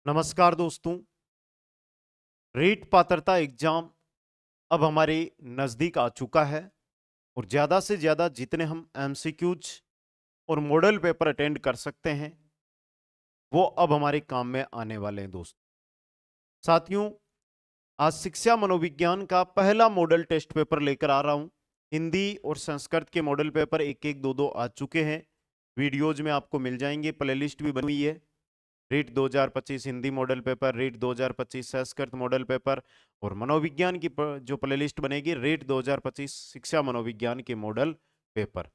नमस्कार दोस्तों। रीट पात्रता एग्जाम अब हमारे नज़दीक आ चुका है और ज़्यादा से ज़्यादा जितने हम एमसीक्यूज और मॉडल पेपर अटेंड कर सकते हैं वो अब हमारे काम में आने वाले हैं दोस्तों। साथियों, आज शिक्षा मनोविज्ञान का पहला मॉडल टेस्ट पेपर लेकर आ रहा हूं। हिंदी और संस्कृत के मॉडल पेपर एक एक दो दो आ चुके हैं। वीडियोज में आपको मिल जाएंगे, प्लेलिस्ट भी बनी हुई है। REET 2025 Hindi model paper, REET 2025 Sanskrit model paper और मनोविज्ञान की जो प्लेलिस्ट बनेगी रीट 2025 शिक्षा मनोविज्ञान के मॉडल पेपर।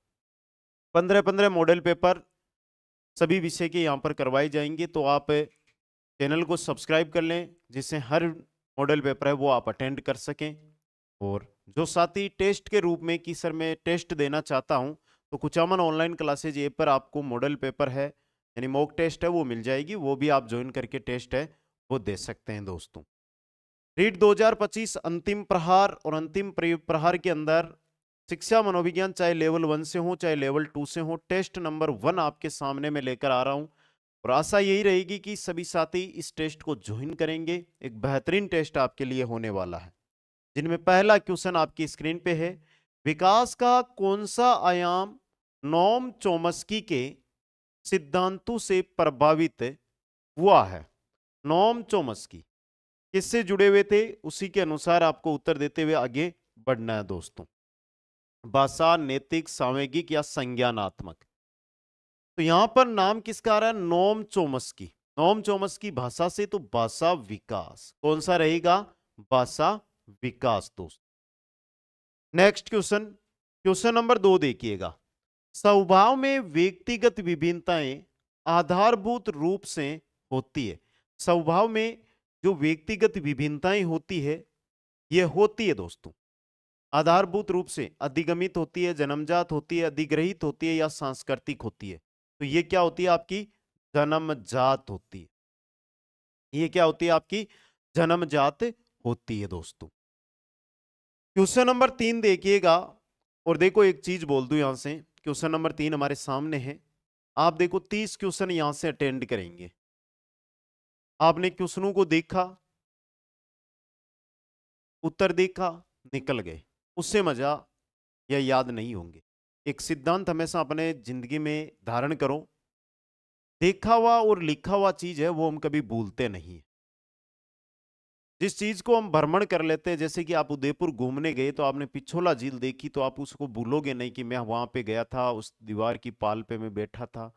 15-15 मॉडल पेपर सभी विषय के यहाँ पर करवाए जाएंगे, तो आप चैनल को सब्सक्राइब कर लें जिससे हर मॉडल पेपर है वो आप अटेंड कर सकें। और जो साथी टेस्ट के रूप में कि सर मैं टेस्ट देना चाहता हूं, तो कुचामन ऑनलाइन क्लासेज ऐप पर आपको मॉडल पेपर है यानी मॉक टेस्ट है वो मिल जाएगी, वो भी आप ज्वाइन करके टेस्ट है वो दे सकते हैं दोस्तों। रीट 2025 अंतिम प्रहार और अंतिम प्रहार के अंदर शिक्षा मनोविज्ञान चाहे लेवल 1 से हो चाहे लेवल 2 से हो, टेस्ट नंबर 1 आपके सामने में लेकर आ रहा हूं और आशा यही रहेगी कि सभी साथी इस टेस्ट को ज्वाइन करेंगे। एक बेहतरीन टेस्ट आपके लिए होने वाला है, जिनमें पहला क्वेश्चन आपकी स्क्रीन पे है। विकास का कौन सा आयाम नोम चोम्स्की के सिद्धांतों से प्रभावित हुआ है? नोम चोम्स्की किससे जुड़े हुए थे, उसी के अनुसार आपको उत्तर देते हुए आगे बढ़ना है दोस्तों। भाषा, नैतिक, सामयिक या संज्ञानात्मक? तो यहां पर नाम किसका आ रहा है? नोम चोम्स्की। नोम चोम्स्की भाषा से, तो भाषा विकास कौन सा रहेगा? भाषा विकास दोस्त। नेक्स्ट क्वेश्चन, क्वेश्चन नंबर 2 देखिएगा। स्वभाव में व्यक्तिगत विभिन्नताएं आधारभूत रूप से होती है। स्वभाव में जो व्यक्तिगत विभिन्नताएं होती है ये होती है दोस्तों आधारभूत रूप से, अधिगमित होती है, जन्मजात होती है, अधिग्रहित होती है या सांस्कृतिक होती है। तो ये क्या होती है आपकी? जन्मजात होती है। ये क्या होती है आपकी? जन्मजात होती है दोस्तों। क्वेश्चन नंबर 3 देखिएगा और देखो एक चीज बोल दूं यहां से, क्वेश्चन नंबर 3 हमारे सामने है। आप देखो 30 क्वेश्चन यहां से अटेंड करेंगे। आपने क्वेश्चनों को देखा, उत्तर देखा, निकल गए, उससे मजा या याद नहीं होंगे। एक सिद्धांत हमेशा अपने जिंदगी में धारण करो, देखा हुआ और लिखा हुआ चीज है वो हम कभी भूलते नहीं। जिस चीज को हम भ्रमण कर लेते हैं, जैसे कि आप उदयपुर घूमने गए तो आपने पिछोला झील देखी, तो आप उसको भूलोगे नहीं कि मैं वहां पे गया था, उस दीवार की पाल पे मैं बैठा था।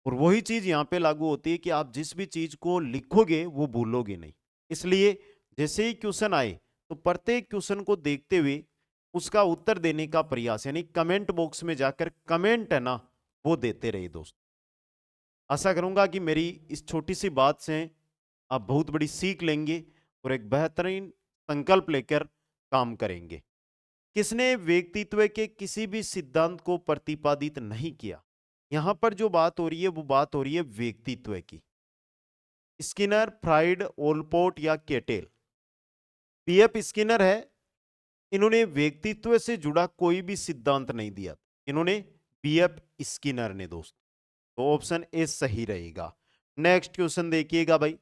और वही चीज यहाँ पे लागू होती है कि आप जिस भी चीज को लिखोगे वो भूलोगे नहीं। इसलिए जैसे ही क्वेश्चन आए तो प्रत्येक क्वेश्चन को देखते हुए उसका उत्तर देने का प्रयास, यानी कमेंट बॉक्स में जाकर कमेंट है ना वो देते रहे दोस्त। आशा करूंगा कि मेरी इस छोटी सी बात से आप बहुत बड़ी सीख लेंगे और एक बेहतरीन संकल्प लेकर काम करेंगे। किसने व्यक्तित्व के किसी भी सिद्धांत को प्रतिपादित नहीं किया? यहां पर जो बात हो रही है वो बात हो रही है व्यक्तित्व की। स्किनर, फ्राइड, ओलपोर्ट या केटेल? पीएफ स्किनर है, इन्होंने व्यक्तित्व से जुड़ा कोई भी सिद्धांत नहीं दिया। इन्होंने पीएफ स्किनर ने दोस्त, तो ऑप्शन ए सही रहेगा। नेक्स्ट क्वेश्चन देखिएगा भाई।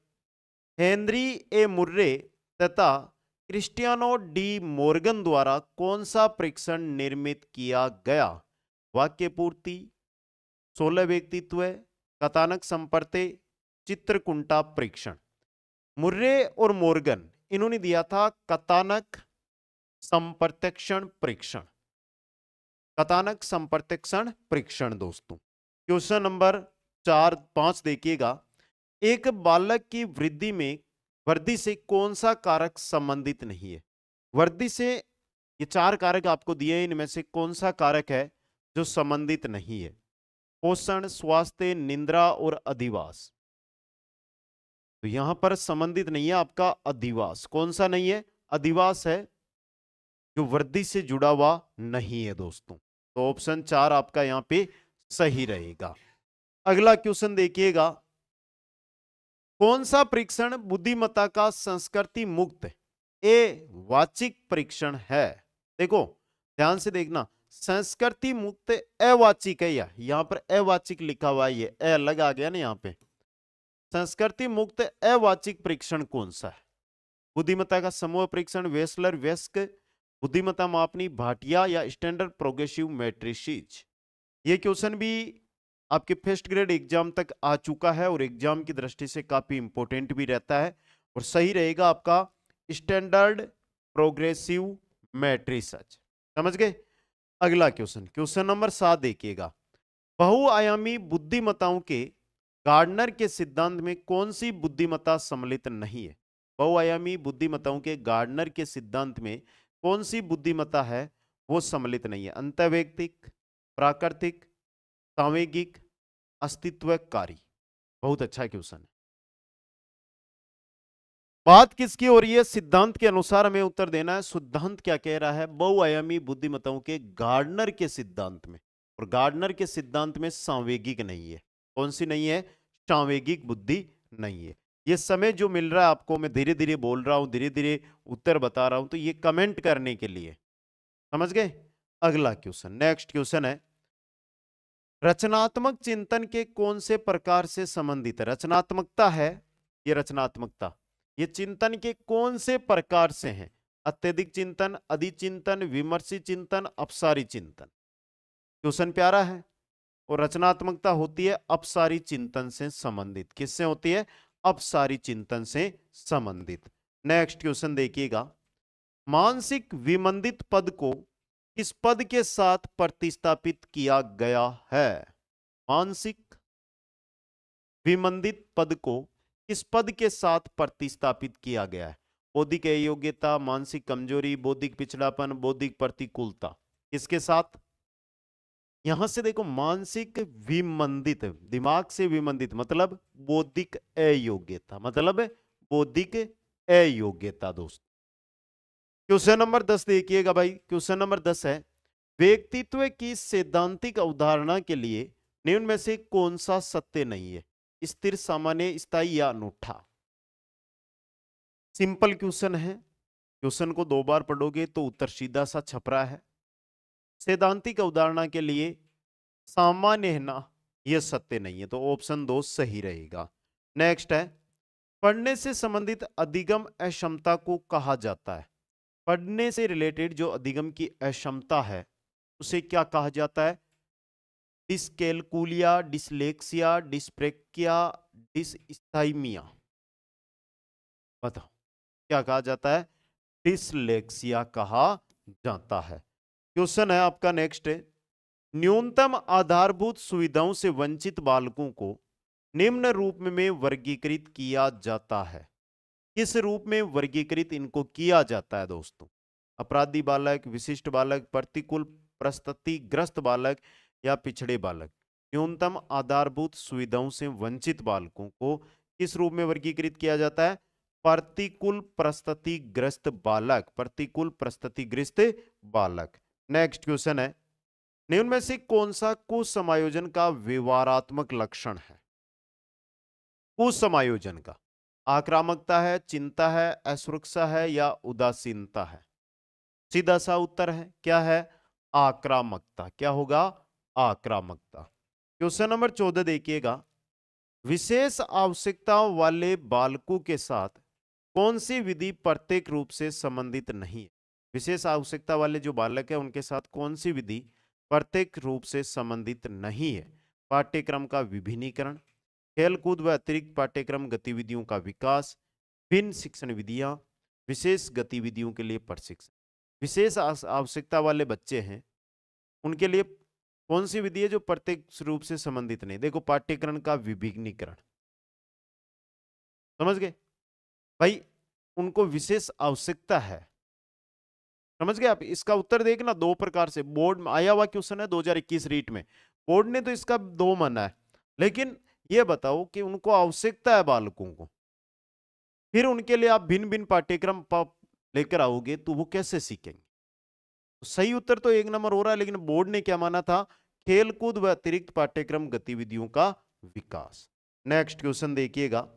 हेनरी ए मुर्रे तथा क्रिस्टियानो डी मोर्गन द्वारा कौन सा परीक्षण निर्मित किया गया? वाक्य पूर्ति, 16 व्यक्तित्व, कथानक संपर्ते, चित्रकुंटा परीक्षण? मुर्रे और मोर्गन इन्होंने दिया था कथानक संप्रत्यक्षण परीक्षण। कथानक संप्रत्यक्षण परीक्षण दोस्तों। क्वेश्चन नंबर 4-5 देखिएगा। एक बालक की वृद्धि से कौन सा कारक संबंधित नहीं है? वृद्धि से ये 4 कारक आपको दिए, इनमें से कौन सा कारक है जो संबंधित नहीं है? पोषण, स्वास्थ्य, निद्रा और अधिवास? तो यहां पर संबंधित नहीं है आपका अधिवास। कौन सा नहीं है? अधिवास है जो वृद्धि से जुड़ा हुआ नहीं है दोस्तों। तो ऑप्शन 4 आपका यहां पे सही रहेगा। अगला क्वेश्चन देखिएगा। कौन सा परीक्षण बुद्धिमत्ता का संस्कृति मुक्त वाचिक परीक्षण है? देखो ध्यान से देखना, संस्कृति मुक्त अवाचिक है, यहां पर अवाचिक लिखा हुआ है, ये अलग आ गया ना यहाँ पे। संस्कृति मुक्त अवाचिक परीक्षण कौन सा है? बुद्धिमत्ता का समूह परीक्षण, वेसलर व्यस्क बुद्धिमत्ता मापनी, भाटिया या स्टैंडर्ड प्रोग्रेसिव मैट्रिसेस। ये क्वेश्चन भी आपके फर्स्ट ग्रेड एग्जाम तक आ चुका है और एग्जाम की दृष्टि से काफी इंपॉर्टेंट भी रहता है और सही रहेगा आपका स्टैंडर्ड प्रोग्रेसिव मैट्रिसेस। समझ गए? अगला क्वेश्चन, क्वेश्चन नंबर 7 देखिएगा। बहुआयामी बुद्धिमत्ताओं के गार्डनर के सिद्धांत में कौन सी बुद्धिमत्ता सम्मिलित नहीं है? बहुआयामी बुद्धिमत्ताओं के गार्डनर के सिद्धांत में कौन सी बुद्धिमत्ता है वो सम्मिलित नहीं है? अंतर्वैयक्तिक, प्राकृतिक, सांवेगिक, अस्तित्वकारी। बहुत अच्छा क्वेश्चन है। बात किसकी हो रही है? सिद्धांत के अनुसार हमें उत्तर देना है। सिद्धांत क्या कह रहा है? बहुआयामी बुद्धिमत्ताओं के गार्डनर के सिद्धांत में, और गार्डनर के सिद्धांत में सांवेगिक नहीं है। कौन सी नहीं है? सांवेगिक बुद्धि नहीं है। ये समय जो मिल रहा है आपको, मैं धीरे धीरे बोल रहा हूं, धीरे धीरे उत्तर बता रहा हूं, तो ये कमेंट करने के लिए। समझ गए? अगला क्वेश्चन, नेक्स्ट क्वेश्चन है, रचनात्मक चिंतन के कौन से प्रकार से संबंधित है? रचनात्मकता है ये, रचनात्मकता ये चिंतन के कौन से प्रकार से हैं? अत्यधिक चिंतन, अधिचिंतन, विमर्शी चिंतन, अपसारी चिंतन। क्वेश्चन प्यारा है। और रचनात्मकता होती है अपसारी चिंतन से संबंधित। किससे होती है? अपसारी चिंतन से संबंधित। नेक्स्ट क्वेश्चन देखिएगा, मानसिक विमंदित पद को किस पद के साथ प्रतिस्थापित किया गया है? मानसिक विमंदित पद को किस पद के साथ प्रतिस्थापित किया गया है? बौद्धिक अयोग्यता, मानसिक कमजोरी, बौद्धिक पिछड़ापन, बौद्धिक प्रतिकूलता। किसके साथ? यहां से देखो, मानसिक विमंदित, दिमाग से विमंदित मतलब बौद्धिक अयोग्यता, मतलब बौद्धिक अयोग्यता। दोस्त क्वेश्चन नंबर 10 देखिएगा भाई। क्वेश्चन नंबर 10 है, व्यक्तित्व की सैद्धांतिक अवधारणा के लिए निम्न में से कौन सा सत्य नहीं है? स्थिर, सामान्य, स्थायी या अनूठा? सिंपल क्वेश्चन है। क्वेश्चन को 2 बार पढ़ोगे तो उत्तर सीधा सा छप रहा है। सैद्धांतिक अवधारणा के लिए सामान्य है ना, यह सत्य नहीं है, तो ऑप्शन 2 सही रहेगा। नेक्स्ट है, पढ़ने से संबंधित अधिगम अक्षमता को कहा जाता है? पढ़ने से रिलेटेड जो अधिगम की अक्षमता है उसे क्या कहा जाता है? Dyscalculia, dyslexia, dyspraxia, dysthymia. बताओ क्या कहा जाता है? डिसलेक्सिया कहा जाता है। क्वेश्चन है आपका नेक्स्ट है, न्यूनतम आधारभूत सुविधाओं से वंचित बालकों को निम्न रूप में वर्गीकृत किया जाता है? किस रूप में वर्गीकृत इनको किया जाता है दोस्तों? अपराधी बालक, विशिष्ट बालक, प्रतिकूल परिस्थितिग्रस्त बालक या पिछड़े बालक? न्यूनतम आधारभूत सुविधाओं से वंचित बालकों को किस रूप में वर्गीकृत किया जाता है? प्रतिकूल परिस्थितिग्रस्त बालक, प्रतिकूल परिस्थितिग्रस्त बालक। नेक्स्ट क्वेश्चन है, निम्न में से कौन सा कुसमायोजन का व्यवहारात्मक लक्षण है? कुसमायोजन का आक्रामकता है, चिंता है, असुरक्षा है या उदासीनता है? सीधा सा उत्तर है, क्या है? आक्रामकता। क्या होगा? आक्रामकता। क्वेश्चन नंबर 14 देखिएगा, विशेष आवश्यकताओं वाले बालकों के साथ कौन सी विधि प्रत्येक रूप से संबंधित नहीं है? विशेष आवश्यकता वाले जो बालक है उनके साथ कौन सी विधि प्रत्येक रूप से संबंधित नहीं है? पाठ्यक्रम का विभिन्नीकरण, खेलकूद व अतिरिक्त पाठ्यक्रम गतिविधियों का विकास, भिन्न शिक्षण विधियां, विशेष गतिविधियों के लिए प्रशिक्षण। विशेष आवश्यकता वाले बच्चे हैं उनके लिए कौन सी विधि है जो प्रत्येक रूप से संबंधित नहीं? देखो, पाठ्यक्रम का विभिन्नीकरण। समझ गए भाई? उनको विशेष आवश्यकता है। समझ गए आप? इसका उत्तर देखना 2 प्रकार से बोर्ड में आया हुआ क्वेश्चन है 2021 रीट में। बोर्ड ने तो इसका 2 माना है, लेकिन ये बताओ कि उनको आवश्यकता है बालकों को, फिर उनके लिए आप भिन्न भिन्न पाठ्यक्रम लेकर आओगे तो वो कैसे सीखेंगे? तो सही उत्तर तो 1 नंबर हो रहा है, लेकिन बोर्ड ने क्या माना था? खेलकूद व अतिरिक्त पाठ्यक्रम गतिविधियों का विकास। नेक्स्ट क्वेश्चन देखिएगा,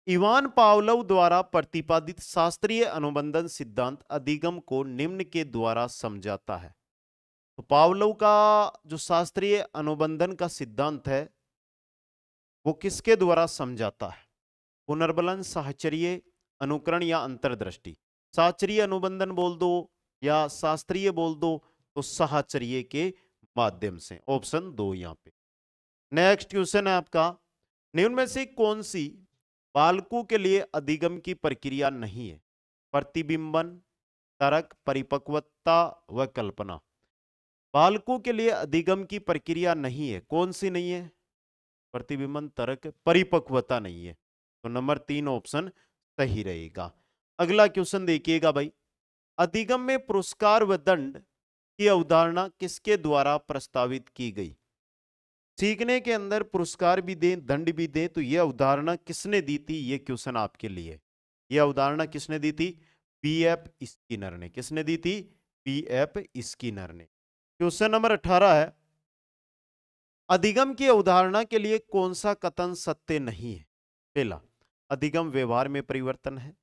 इवान पावलोव द्वारा प्रतिपादित शास्त्रीय अनुबंधन सिद्धांत अधिगम को निम्न के द्वारा समझाता है? तो पावलोव का जो शास्त्रीय अनुबंधन का सिद्धांत है वो किसके द्वारा समझाता है? पुनर्बलन, साहचर्य, अनुकरण या अंतर्दृष्टि। साहचर्य अनुबंधन बोल दो या शास्त्रीय बोल दो, तो साहचर्य के माध्यम से। ऑप्शन 2 यहां पे। नेक्स्ट क्वेश्चन है आपका, निम्न में से कौन सी बालकों के लिए अधिगम की प्रक्रिया नहीं है? प्रतिबिंबन, तर्क, परिपक्वता व कल्पना। बालकों के लिए अधिगम की प्रक्रिया नहीं है, कौन सी नहीं है? प्रतिबिंबन, तर्क, परिपक्वता नहीं है। तो नंबर 3 ऑप्शन सही रहेगा। अगला क्वेश्चन देखिएगा भाई, अधिगम में पुरस्कार व दंड की अवधारणा किसके द्वारा प्रस्तावित की गई? सीखने के अंदर पुरस्कार भी दें, दंड भी दें, तो यह अवधारणा किसने दी थी? यह क्वेश्चन आपके लिए। यह अवधारणा किसने दी थी? पीएफ स्किनर ने। किसने दी थी? पीएफ स्किनर ने। क्वेश्चन नंबर 18 है, अधिगम की अवधारणा के लिए कौन सा कथन सत्य नहीं है? पहला, अधिगम व्यवहार में परिवर्तन है।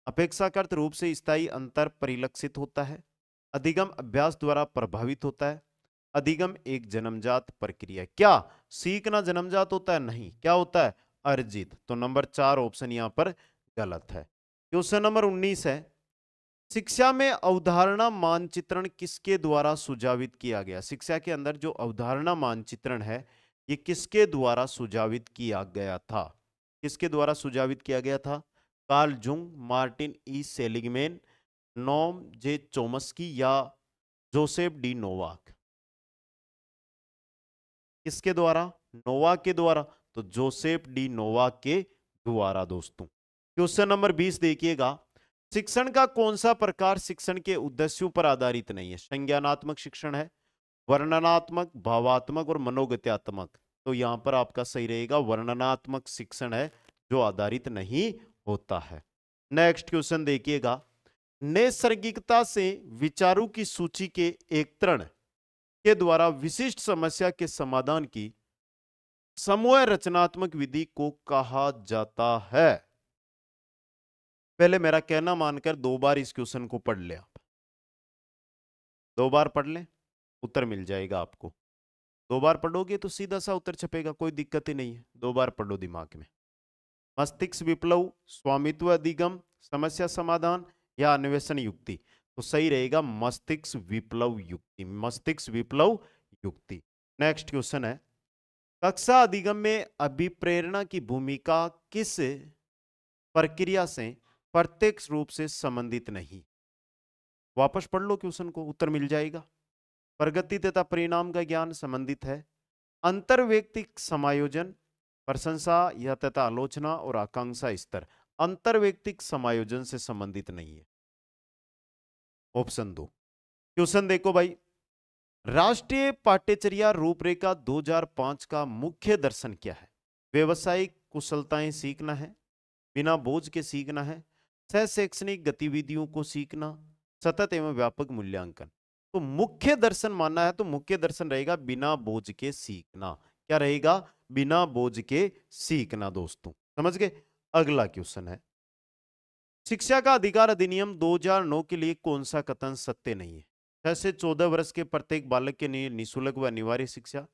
अपेक्षाकृत रूप से स्थायी अंतर परिलक्षित होता है। अधिगम अभ्यास द्वारा प्रभावित होता है। अधिगम एक जन्मजात प्रक्रिया। क्या सीखना जन्मजात होता है? नहीं। क्या होता है? अर्जित। तो नंबर 4 ऑप्शन यहां पर गलत है। क्वेश्चन नंबर 19 है, शिक्षा में अवधारणा मानचित्रण किसके द्वारा सुझावित किया गया? शिक्षा के अंदर जो अवधारणा मानचित्रण है, ये किसके द्वारा सुझावित किया गया था? किसके द्वारा सुझावित किया गया था? कार्ल जुंग, मार्टिन ई सेलिगमैन, नोम जे चोमस्की या जोसेफ डी नोवाक? किसके द्वारा? नोवाक के द्वारा। तो जोसेफ डी नोवाक के द्वारा दोस्तों। क्वेश्चन नंबर 20 देखिएगा, शिक्षण का कौन सा प्रकार शिक्षण के उद्देश्यों पर आधारित नहीं है? संज्ञानात्मक शिक्षण है, वर्णनात्मक, भावात्मक और मनोगत्यात्मक। तो यहां पर आपका सही रहेगा वर्णनात्मक शिक्षण है, जो आधारित नहीं होता है। नेक्स्ट क्वेश्चन देखिएगा, नैसर्गिकता से विचारों की सूची के एकत्रण के द्वारा विशिष्ट समस्या के समाधान की समूह रचनात्मक विधि को कहा जाता है? पहले मेरा कहना मानकर 2 बार इस क्वेश्चन को पढ़ ले। आप 2 बार पढ़ लें, उत्तर मिल जाएगा आपको। 2 बार पढ़ोगे तो सीधा सा उत्तर छपेगा, कोई दिक्कत ही नहीं है। 2 बार पढ़ो दिमाग में। मस्तिष्क विप्लव, स्वामित्व अधिगम, समस्या समाधान या अन्वेषण युक्ति? तो सही रहेगा मस्तिष्क विप्लव युक्ति। मस्तिष्क विप्लव युक्ति। नेक्स्ट क्वेश्चन है, कक्षा अधिगम में अभिप्रेरणा की भूमिका किस प्रक्रिया से प्रत्यक्ष रूप से संबंधित नहीं? वापस पढ़ लो क्वेश्चन को, उत्तर मिल जाएगा। प्रगति तथा परिणाम का ज्ञान संबंधित है। अंतर्वैयक्तिक समायोजन, प्रशंसा या तथा आलोचना और आकांक्षा स्तर अंतर्वैयक्तिक समायोजन से संबंधित नहीं है। ऑप्शन 2। क्वेश्चन देखो भाई, राष्ट्रीय पाठ्यचर्या रूपरेखा 2005 का मुख्य दर्शन क्या है? व्यवसायिक कुशलताएं सीखना है, बिना बोझ के सीखना है, सह शैक्षणिक गतिविधियों को सीखना, सतत एवं व्यापक मूल्यांकन। तो मुख्य दर्शन मानना है तो मुख्य दर्शन रहेगा बिना बोझ के सीखना। क्या रहेगा? बिना बोझ के सीखना दोस्तों। समझ गए? अगला क्वेश्चन है, शिक्षा का अधिकार अधिनियम 2009 के लिए कौन सा कथन सत्य नहीं है? 6 से 14 वर्ष के प्रत्येक बालक के लिए निःशुल्क व अनिवार्य शिक्षा,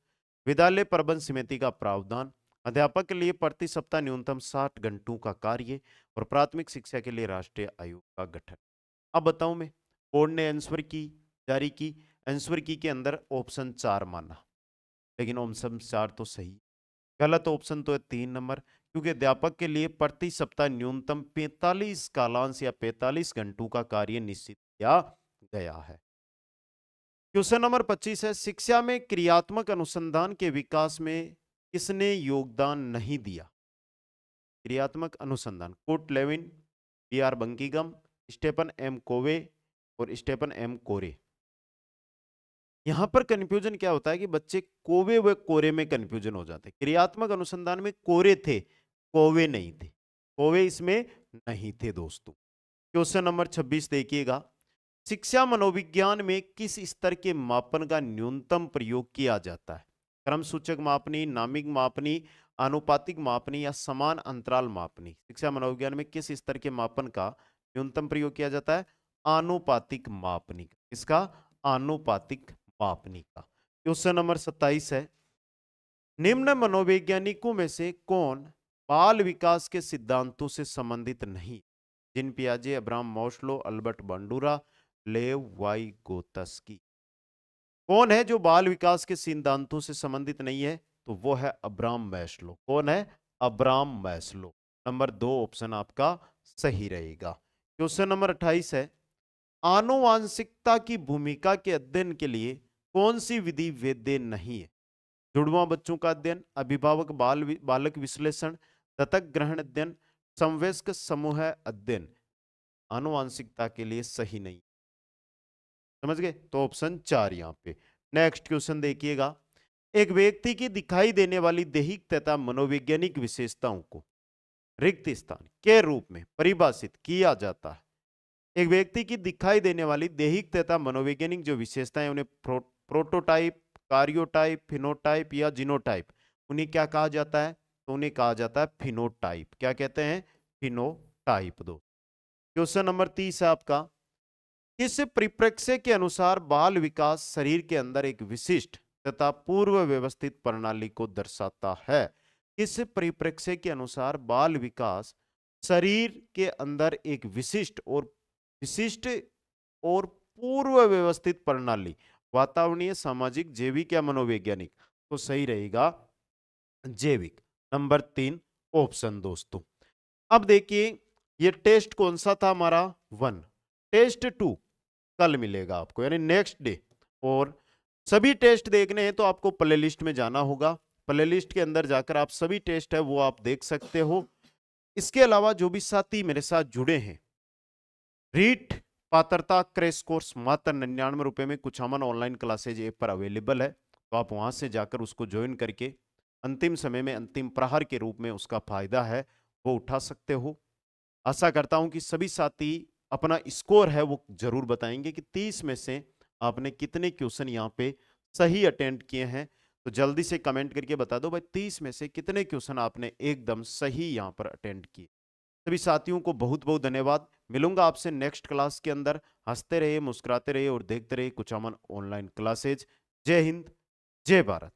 विद्यालय प्रबंध समिति का प्रावधान, अध्यापक के लिए प्रति सप्ताह न्यूनतम 60 घंटों का कार्य और प्राथमिक शिक्षा के लिए राष्ट्रीय आयोग का गठन। अब बताऊं मैं, बोर्ड ने आंसर की जारी की, आंसर की के अंदर ऑप्शन 4 माना, लेकिन ऑप्शन 4 तो सही। गलत ऑप्शन तो है 3 नंबर, क्योंकि अध्यापक के लिए प्रति सप्ताह न्यूनतम 45 कालांश या 45 घंटों का कार्य निश्चित किया गया है। क्वेश्चन नंबर 25 है, शिक्षा में क्रियात्मक अनुसंधान के विकास में किसने योगदान नहीं दिया? क्रियात्मक अनुसंधान, Kurt Lewin, B R Buckingham, Stephen M Covey और स्टेफन एम कोरे। यहां पर कंफ्यूजन क्या होता है कि बच्चे कोवे व कोरे में कंफ्यूजन हो जाते हैं। क्रियात्मक अनुसंधान में कोरे थे, कोवे नहीं थे। कोवे इसमें नहीं थे दोस्तों। क्वेश्चन नंबर 26 देखिएगा, शिक्षा मनोविज्ञान में किस स्तर के मापन का न्यूनतम प्रयोग किया जाता है? क्रम सूचक मापनी, नामिक मापनी, आनुपातिक मापनी या समान अंतराल मापनी? शिक्षा मनोविज्ञान में किस स्तर के मापन का न्यूनतम प्रयोग किया जाता है? आनुपातिक मापनी। इसका आनुपातिक मापनी का। क्वेश्चन नंबर 27 है, निम्न मनोवैज्ञानिकों में से कौन बाल विकास के सिद्धांतों से संबंधित नहीं? जिन पियाजे, अब्राहम मौस्लो, अल्बर्ट बांडुरा, लेव वाइगोत्स्की। कौन है जो बाल विकास के सिद्धांतों से संबंधित नहीं है? तो वो है अब्राहम मैस्लो। कौन है? Abraham Maslow. नंबर 2 ऑप्शन आपका सही रहेगा। क्वेश्चन नंबर 28 है, आनुवांशिकता की भूमिका के अध्ययन के लिए कौन सी विधि वैध नहीं है? जुड़वा बच्चों का अध्ययन, अभिभावक बालक विश्लेषण, दत्तक ग्रहण अध्ययन, समवयस्क समूह अध्ययन। आनुवांशिकता के लिए सही नहीं। समझ गए? तो ऑप्शन 4 यहां पे। नेक्स्ट क्वेश्चन देखिएगा, एक व्यक्ति की दिखाई देने वाली दैहिक तथा मनोवैज्ञानिक विशेषताओं को रिक्त स्थान के रूप में परिभाषित किया जाता है। एक व्यक्ति की दिखाई देने वाली दैहिक तथा मनोवैज्ञानिक जो विशेषताएं, उन्हें प्रोटोटाइप, कार्योटाइप, फिनोटाइप या जीनोटाइप, उन्हें क्या कहा जाता है? तो उन्हें कहा जाता है फिनोटाइप। क्या कहते हैं? फिनोटाइप। दो क्वेश्चन नंबर 30 है आपका, किस परिप्रेक्ष्य के अनुसार बाल विकास शरीर के अंदर एक विशिष्ट तथा पूर्व व्यवस्थित प्रणाली को दर्शाता है? किस परिप्रेक्ष्य के अनुसार बाल विकास शरीर के अंदर एक विशिष्ट और पूर्व व्यवस्थित प्रणाली, वातावरणीय, सामाजिक, जैविक या मनोवैज्ञानिक? तो सही रहेगा जैविक। नंबर 3 ऑप्शन दोस्तों। अब देखिए, ये टेस्ट कौन सा था हमारा? 1। टेस्ट 2 कल मिलेगा आपको, यानी नेक्स्ट डे। और सभी टेस्ट देखने हैं तो आपको प्लेलिस्ट में जाना होगा। प्लेलिस्ट के अंदर जाकर आप सभी टेस्ट है वो आप देख सकते हो। इसके अलावा जो भी साथी मेरे साथ जुड़े हैं, रीट पात्रता क्रैश कोर्स मात्र 99 रुपए में कुछ अमन ऑनलाइन क्लासेज ऐप पर अवेलेबल है, तो आप वहां से जाकर उसको ज्वाइन करके अंतिम समय में अंतिम प्रहार के रूप में उसका फायदा है वो उठा सकते हो। आशा करता हूं कि सभी साथी अपना स्कोर है वो जरूर बताएंगे कि 30 में से आपने कितने क्वेश्चन यहाँ पे सही अटेंड किए हैं। तो जल्दी से कमेंट करके बता दो भाई, 30 में से कितने क्वेश्चन आपने एकदम सही यहाँ पर अटेंड किए। सभी साथियों को बहुत बहुत धन्यवाद। मिलूंगा आपसे नेक्स्ट क्लास के अंदर। हंसते रहिए, मुस्कुराते रहिए और देखते रहिए कुछ अमन ऑनलाइन क्लासेज। जय हिंद, जय भारत।